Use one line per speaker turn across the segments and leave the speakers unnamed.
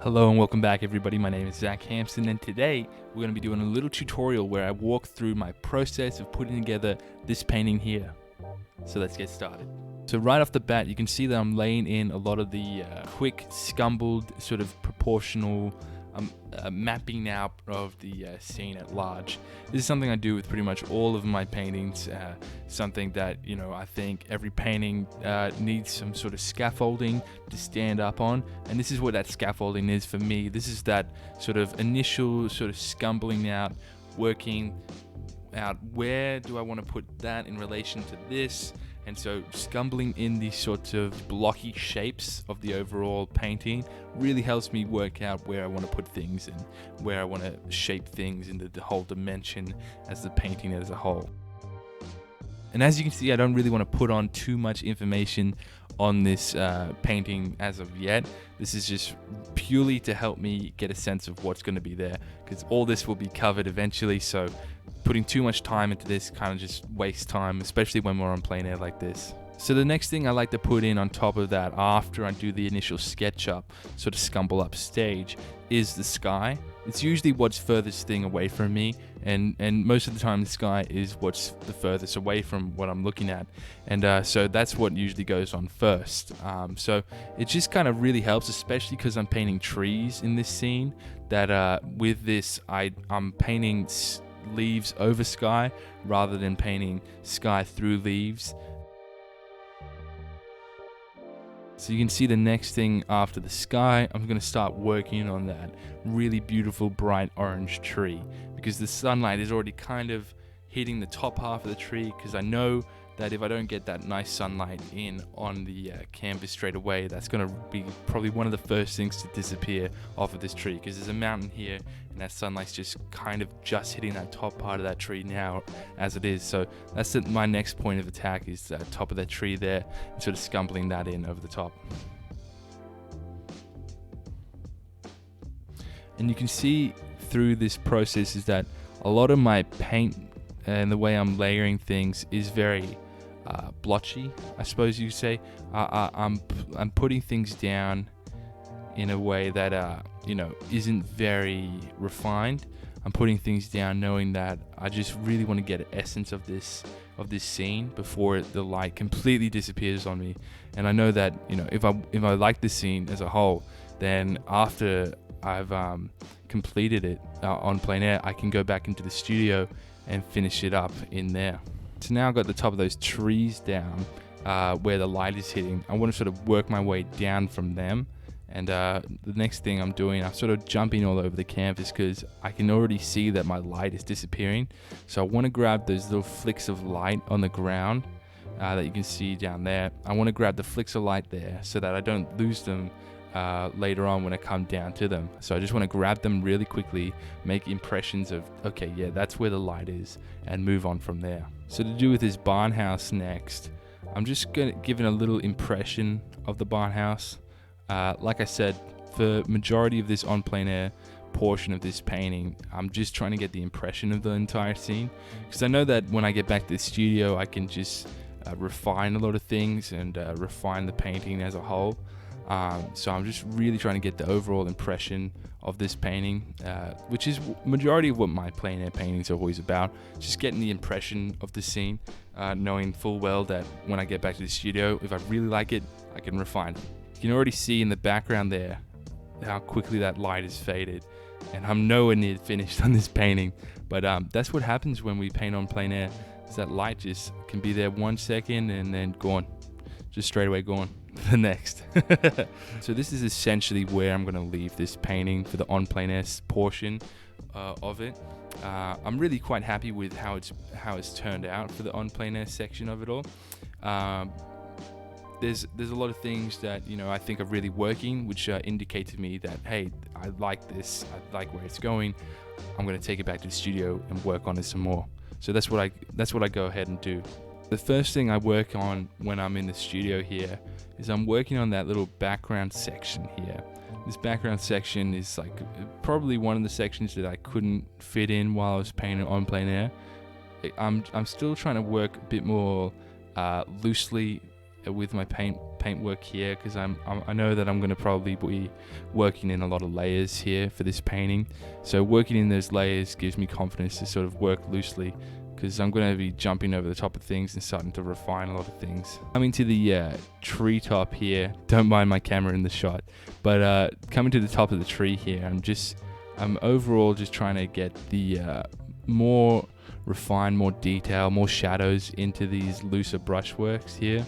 Hello and welcome back everybody, my name is Zach Hampson and today we're going to be doing a little tutorial where I walk through my process of putting together this painting here. So let's get started. So right off the bat you can see that I'm laying in a lot of the quick scumbled sort of proportional mapping out of the scene at large. This is something I do with pretty much all of my paintings, something that, you know, I think every painting needs some sort of scaffolding to stand up on, and this is what that scaffolding is for me. This is that sort of initial sort of scumbling out, working out where do I want to put that in relation to this. And so scumbling in these sorts of blocky shapes of the overall painting really helps me work out where I want to put things and where I want to shape things into the whole dimension as the painting as a whole. And as you can see, I don't really want to put on too much information on this painting as of yet. This is just purely to help me get a sense of what's going to be there, because all this will be covered eventually, so putting too much time into this kind of just wastes time, especially when we're on plein air like this. So the next thing I like to put in on top of that, after I do the initial sketch up, sort of scumble up stage, is the sky. It's usually what's furthest thing away from me, and most of the time the sky is what's the furthest away from what I'm looking at, and so that's what usually goes on first. So it just kind of really helps, especially because I'm painting trees in this scene, that with this I'm painting leaves over sky rather than painting sky through leaves. So you can see the next thing after the sky, I'm going to start working on that really beautiful bright orange tree, because the sunlight is already kind of hitting the top half of the tree, because I know that if I don't get that nice sunlight in on the canvas straight away, that's going to be probably one of the first things to disappear off of this tree, because there's a mountain here and that sunlight's just kind of just hitting that top part of that tree now as it is. So that's my next point of attack, is the top of that tree there, and sort of scumbling that in over the top. And you can see through this process is that a lot of my paint and the way I'm layering things is very blotchy, I suppose you say. I'm putting things down in a way that isn't very refined. I'm putting things down knowing that I just really want to get an essence of this scene before the light completely disappears on me. And I know that, you know, if I like this scene as a whole, then after I've completed it on plein air, I can go back into the studio and finish it up in there. So now I've got the top of those trees down where the light is hitting. I want to sort of work my way down from them, and the next thing I'm doing, I'm sort of jumping all over the canvas because I can already see that my light is disappearing. So I want to grab those little flicks of light on the ground that you can see down there. I want to grab the flicks of light there so that I don't lose them later on when I come down to them. So I just want to grab them really quickly, make impressions of, okay, yeah, that's where the light is, and move on from there. So to do with this barn house next, I'm just going to give it a little impression of the barn house. Like I said, for majority of this on plein air portion of this painting, I'm just trying to get the impression of the entire scene, because I know that when I get back to the studio I can just refine a lot of things and refine the painting as a whole. So I'm just really trying to get the overall impression of this painting, which is majority of what my plein air paintings are always about. Just getting the impression of the scene, knowing full well that when I get back to the studio, if I really like it, I can refine it. You can already see in the background there how quickly that light is faded, and I'm nowhere near finished on this painting. But that's what happens when we paint on plein air, is that light just can be there 1 second and then gone, just straight away gone. The next. So this is essentially where I'm going to leave this painting for the on plein air portion of it. I'm really quite happy with how it's turned out for the on plein air section of it all. There's a lot of things that, you know, I think are really working, which indicate to me that, hey, I like this, I like where it's going. I'm going to take it back to the studio and work on it some more. So that's what I go ahead and do. The first thing I work on when I'm in the studio here is I'm working on that little background section here. This background section is like probably one of the sections that I couldn't fit in while I was painting on plein air. I'm still trying to work a bit more loosely with my paint paintwork here because I know that I'm going to probably be working in a lot of layers here for this painting. So working in those layers gives me confidence to sort of work loosely, because I'm going to be jumping over the top of things and starting to refine a lot of things. Coming to the treetop here, don't mind my camera in the shot, but coming to the top of the tree here, I'm overall just trying to get the more refined, more detail, more shadows into these looser brushworks here.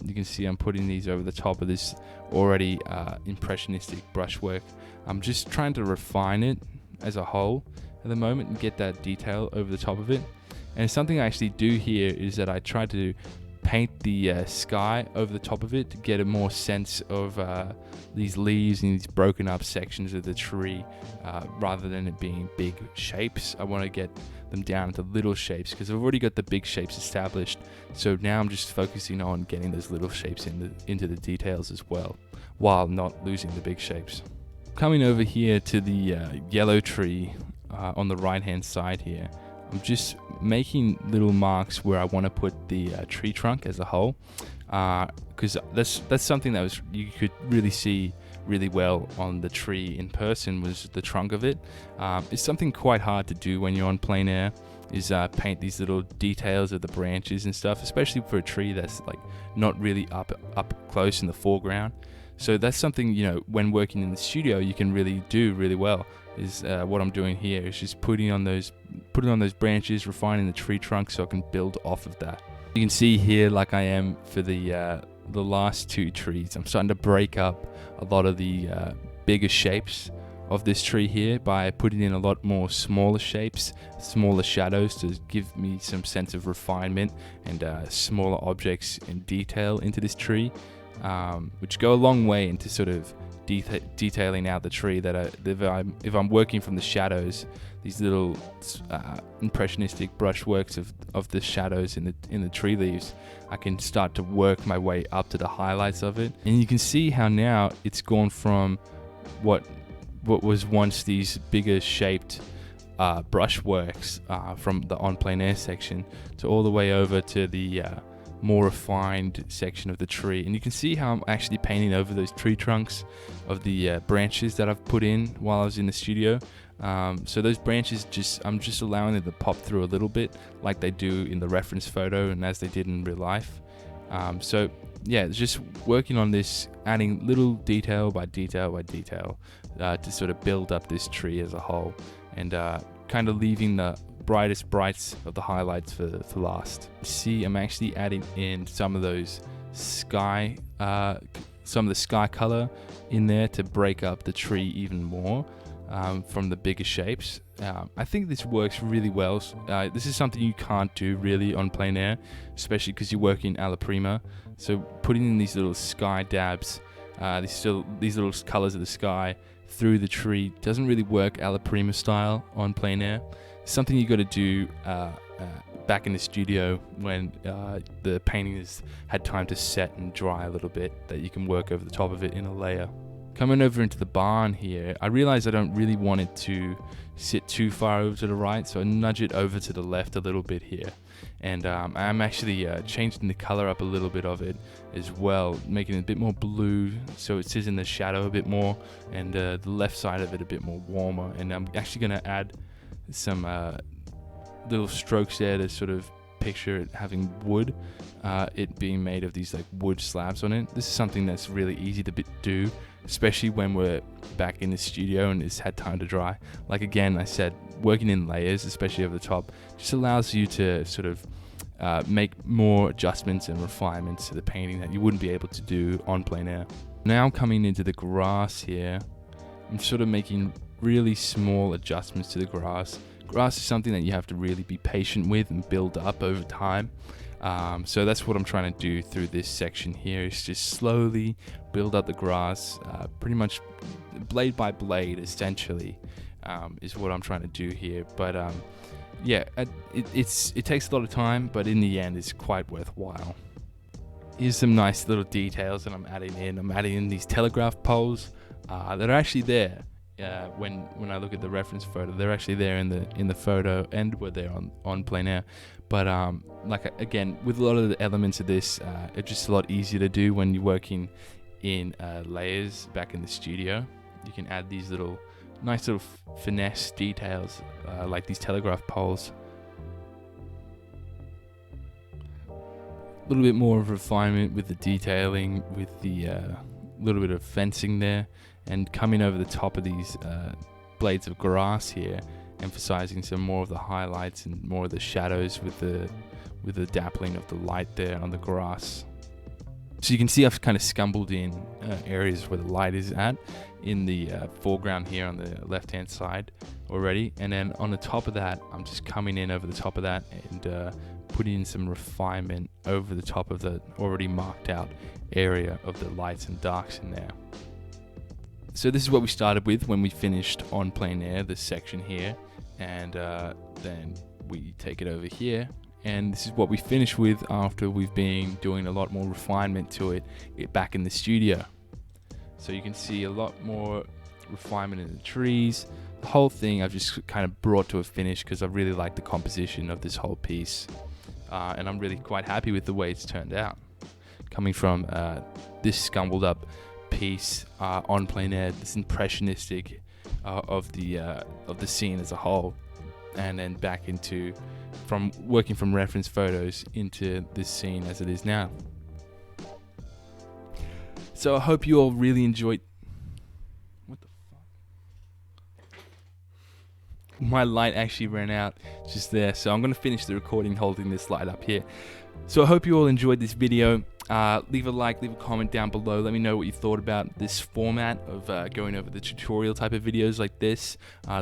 You can see I'm putting these over the top of this already impressionistic brushwork. I'm just trying to refine it as a whole at the moment and get that detail over the top of it. And something I actually do here is that I try to paint the sky over the top of it to get a more sense of these leaves and these broken up sections of the tree, rather than it being big shapes. I want to get them down into little shapes because I've already got the big shapes established. So now I'm just focusing on getting those little shapes into the details as well, while not losing the big shapes. Coming over here to the yellow tree on the right hand side here, I'm just making little marks where I want to put the tree trunk as a whole, because that's something that you could really see really well on the tree in person, was the trunk of it. It's something quite hard to do when you're on plein air, is paint these little details of the branches and stuff, especially for a tree that's like not really up close in the foreground. So that's something, when working in the studio, you can really do really well. Is what I'm doing here is just putting on those branches, refining the tree trunk so I can build off of that. You can see here, like I am for the last two trees, I'm starting to break up a lot of the bigger shapes of this tree here by putting in a lot more smaller shapes, smaller shadows to give me some sense of refinement and smaller objects and detail into this tree, which go a long way into sort of detailing out the tree. That if I'm working from the shadows, these little impressionistic brushworks of the shadows in the tree leaves, I can start to work my way up to the highlights of it. And you can see how now it's gone from what was once these bigger shaped brushworks from the on plein air section to all the way over to the more refined section of the tree. And you can see how I'm actually painting over those tree trunks of the branches that I've put in while I was in the studio. So those branches, I'm just allowing them to pop through a little bit like they do in the reference photo and as they did in real life. So yeah, just working on this, adding little detail by detail by detail to sort of build up this tree as a whole, and kind of leaving the brightest brights of the highlights for last. See, I'm actually adding in some of those sky, some of the sky color in there to break up the tree even more from the bigger shapes. I think this works really well. This is something you can't do really on plein air, especially because you're working alla prima. So putting in these little sky dabs, these little colors of the sky through the tree doesn't really work alla prima style on plein air. It's something you got to do back in the studio when the painting has had time to set and dry a little bit, that you can work over the top of it in a layer. Coming over into the barn here, I realize I don't really want it to sit too far over to the right, so I nudge it over to the left a little bit here. And I'm actually changing the color up a little bit of it as well, making it a bit more blue so it sits in the shadow a bit more, and the left side of it a bit more warmer. And I'm actually going to add some little strokes there to sort of picture it having wood, it being made of these like wood slabs on it. This is something that's really easy to do, especially when we're back in the studio and it's had time to dry. Like again, I said, working in layers, especially over the top, just allows you to sort of make more adjustments and refinements to the painting that you wouldn't be able to do on plein air. Now coming into the grass here, I'm sort of making really small adjustments to the grass. Grass is something that you have to really be patient with and build up over time. So that's what I'm trying to do through this section here, is just slowly build up the grass, pretty much blade by blade essentially, is what I'm trying to do here. But yeah, it takes a lot of time, but in the end it's quite worthwhile. Here's some nice little details that I'm adding in. I'm adding in these telegraph poles that are actually there when I look at the reference photo. They're actually there in the photo and were there on plein air. But like again, with a lot of the elements of this, it's just a lot easier to do when you're working in layers back in the studio. You can add these nice little finesse details, like these telegraph poles. A little bit more of refinement with the detailing, with the little bit of fencing there, and coming over the top of these blades of grass here, emphasizing some more of the highlights and more of the shadows with the dappling of the light there on the grass. So you can see I've kind of scumbled in areas where the light is at in the foreground here on the left hand side already, and then on the top of that I'm just coming in over the top of that and putting in some refinement over the top of the already marked out area of the lights and darks in there. So this is what we started with when we finished on plein air, this section here, and then we take it over here, and this is what we finish with after we've been doing a lot more refinement to it back in the studio. So you can see a lot more refinement in the trees. The whole thing I've just kind of brought to a finish because I really like the composition of this whole piece, and I'm really quite happy with the way it's turned out. Coming from this scumbled up piece on plein air, this impressionistic of the scene as a whole, and then back into from working from reference photos into this scene as it is now. So I hope you all really enjoyed. What the fuck? My light actually ran out just there, so I'm gonna finish the recording holding this light up here. So I hope you all enjoyed this video. Leave a like, leave a comment down below. Let me know what you thought about this format of going over the tutorial type of videos like this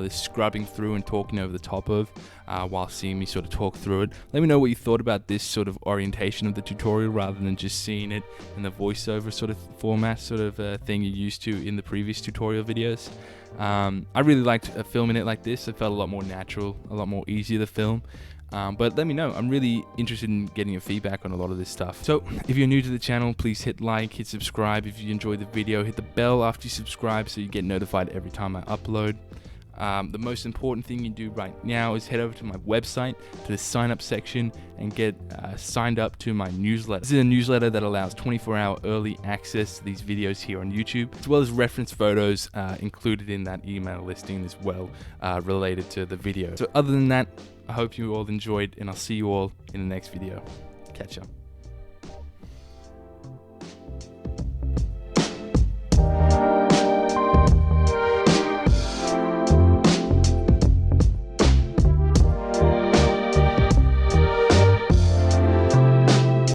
scrubbing through and talking over the top of while seeing me sort of talk through it. Let me know what you thought about this sort of orientation of the tutorial rather than just seeing it in the voiceover sort of format sort of thing you're used to in the previous tutorial videos. I really liked filming it like this. It felt a lot more natural, a lot more easier to film. But let me know. I'm really interested in getting your feedback on a lot of this stuff. So if you're new to the channel, please hit like, hit subscribe. If you enjoyed the video, hit the bell after you subscribe so you get notified every time I upload. The most important thing you do right now is head over to my website, to the sign up section, and get signed up to my newsletter. This is a newsletter that allows 24-hour early access to these videos here on YouTube, as well as reference photos included in that email listing as well, related to the video. So other than that, I hope you all enjoyed, and I'll see you all in the next video. Catch ya.